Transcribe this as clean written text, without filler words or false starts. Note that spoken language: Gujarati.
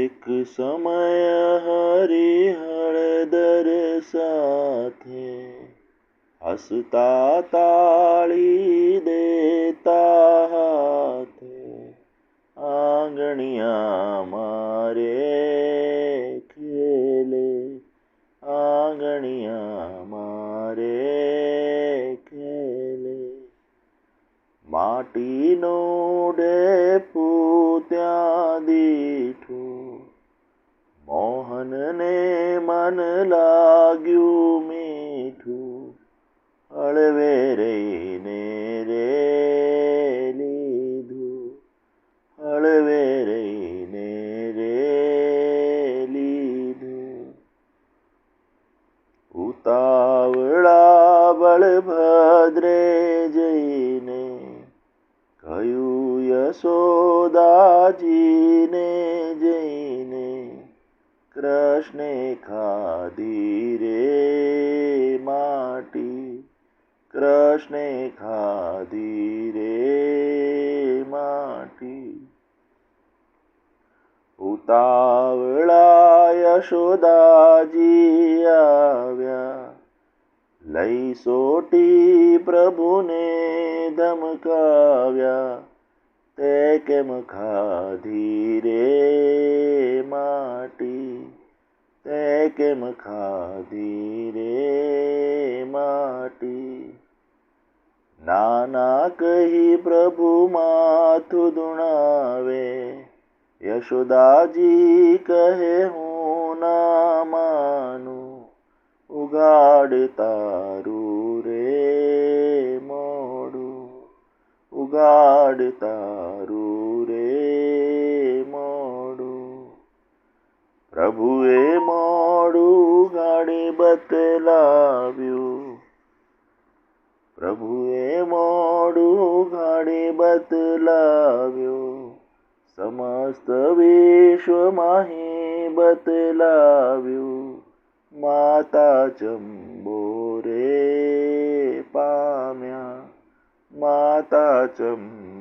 એક સમય હરી હળદર સાથે હસતા તાળી દેતા હાથે આંગણિયા મારે ખેલે, આંગણિયા મારે ખેલે. માટીનું ડેપું ત્યાં દીઠું, મોહનને મન લાગ્યું મીઠું, હળવે રહીને રે લીધું, હળવે રહીને રે લીધું. ઉતાવળા બળભદ્રે જઈને કહ્યું યશોદાજીને જઈને, કૃષ્ણે ખાધી રે માટી, કૃષ્ણે ખાધી રે માટી. ઉતાવળા યશોદાજી આવ્યા, લઈ સોટી પ્રભુને ધમકાવ્યા, તે કેમ ખાધી રે માટી, તે કેમ ખાધી રે માટી. નાના કહી પ્રભુ માથું ધુણાવે, યશોદાજી કહે હું ના માનું, ઉગાડ તારું રે મોઢું, ઉગાડ તારું રે મોઢું. પ્રભુએ મોઢું ઉગાડી બતલાવ્યું, પ્રભુએ મોઢું ઉગાડી બતલાવ્યું, સમસ્ત વિશ્વમાં બતલાવ્યું, માતા ચંબોરે પામ્યા, માતા ચંબોરે